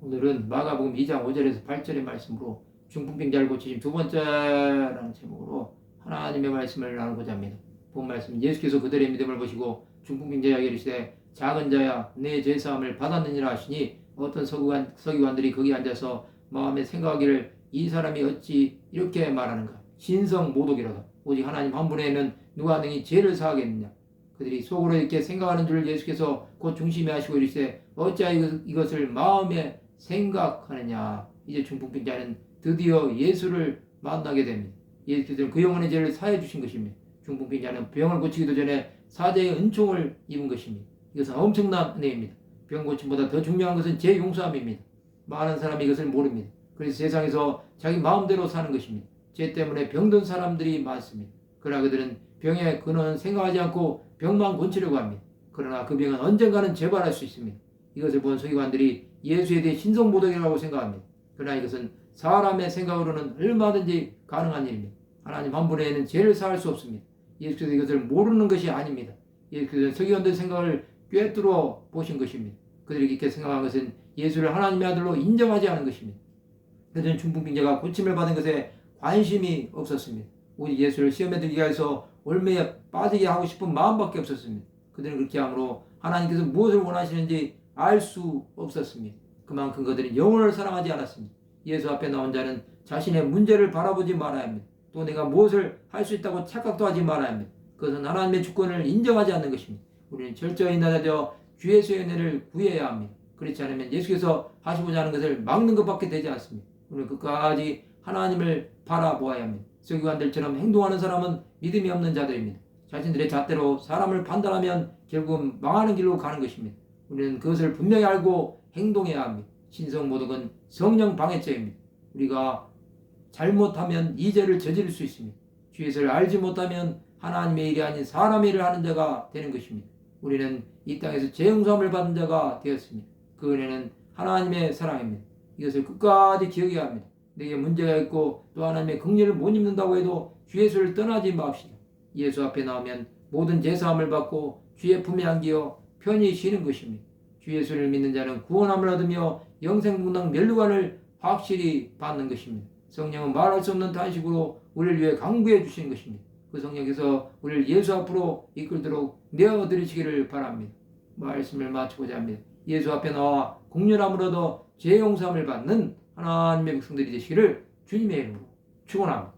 오늘은 마가복음 2장 5절에서 8절의 말씀으로 중풍병자를 고치심 두 번째라는 제목으로 하나님의 말씀을 나누고자 합니다. 본 말씀, 예수께서 그들의 믿음을 보시고 중풍병자에게 이르시되 작은 자야 내 죄사함을 받았느니라 하시니 어떤 서기관들이 거기 앉아서 마음에 생각하기를 이 사람이 어찌 이렇게 말하는가. 신성모독이로다. 오직 하나님 한 분에는 누가 능히 죄를 사하겠느냐. 그들이 속으로 이렇게 생각하는 줄 예수께서 곧 중심에 하시고 이르시되 어찌하여 이것을 마음에 생각하느냐. 이제 중풍병자는 드디어 예수를 만나게 됩니다. 예수께서는 그 영혼의 죄를 사해 주신 것입니다. 중풍병자는 병을 고치기도 전에 사제의 은총을 입은 것입니다. 이것은 엄청난 은혜입니다. 병 고침보다 더 중요한 것은 죄 용서함입니다. 많은 사람이 이것을 모릅니다. 그래서 세상에서 자기 마음대로 사는 것입니다. 죄 때문에 병든 사람들이 많습니다. 그러나 그들은 병의 근원은 생각하지 않고 병만 고치려고 합니다. 그러나 그 병은 언젠가는 재발할 수 있습니다. 이것을 본 서기관들이 예수에 대해 신성모독이라고 생각합니다. 그러나 이것은 사람의 생각으로는 얼마든지 가능한 일입니다. 하나님 한 분에는 죄를 사할 수 없습니다. 예수께서 이것을 모르는 것이 아닙니다. 예수께서는 서기관들의 생각을 꿰뚫어 보신 것입니다. 그들이 이렇게 생각한 것은 예수를 하나님의 아들로 인정하지 않은 것입니다. 그들은 중풍병자가 고침을 받은 것에 관심이 없었습니다. 오직 예수를 시험에 들게 해서 올매에 빠지게 하고 싶은 마음밖에 없었습니다. 그들은 그렇게 함으로 하나님께서 무엇을 원하시는지 알 수 없었습니다. 그만큼 그들은 영혼을 사랑하지 않았습니다. 예수 앞에 나온 자는 자신의 문제를 바라보지 말아야 합니다. 또 내가 무엇을 할 수 있다고 착각도 하지 말아야 합니다. 그것은 하나님의 주권을 인정하지 않는 것입니다. 우리는 철저히 낮아져 주 예수의 은혜를 구해야 합니다. 그렇지 않으면 예수께서 하시고자 하는 것을 막는 것밖에 되지 않습니다. 우리는 끝까지 하나님을 바라보아야 합니다. 서기관들처럼 행동하는 사람은 믿음이 없는 자들입니다. 자신들의 잣대로 사람을 판단하면 결국은 망하는 길로 가는 것입니다. 우리는 그것을 분명히 알고 행동해야 합니다. 신성모독은 성령 방해죄입니다. 우리가 잘못하면 이 죄를 저지를 수 있습니다. 주 예수를 알지 못하면 하나님의 일이 아닌 사람의 일을 하는 자가 되는 것입니다. 우리는 이 땅에서 죄 용서함을 받은 자가 되었습니다. 그 은혜는 하나님의 사랑입니다. 이것을 끝까지 기억해야 합니다. 내게 문제가 있고 또 하나님의 긍휼을 못 입는다고 해도 주 예수를 떠나지 맙시다. 예수 앞에 나오면 모든 죄사함을 받고 주의 품에 안기어 편히 쉬는 것입니다. 주 예수를 믿는 자는 구원함을 얻으며 영생분당 멸류관을 확실히 받는 것입니다. 성령은 말할 수 없는 탄식으로 우리를 위해 강구해 주시는 것입니다. 그 성령께서 우리를 예수 앞으로 이끌도록 내어드리시기를 바랍니다. 말씀을 마치고자 합니다. 예수 앞에 나와 긍휼함을 얻어 죄 용서함을 받는 하나님의 백성들이 되시기를 주님의 이름으로 축원합니다.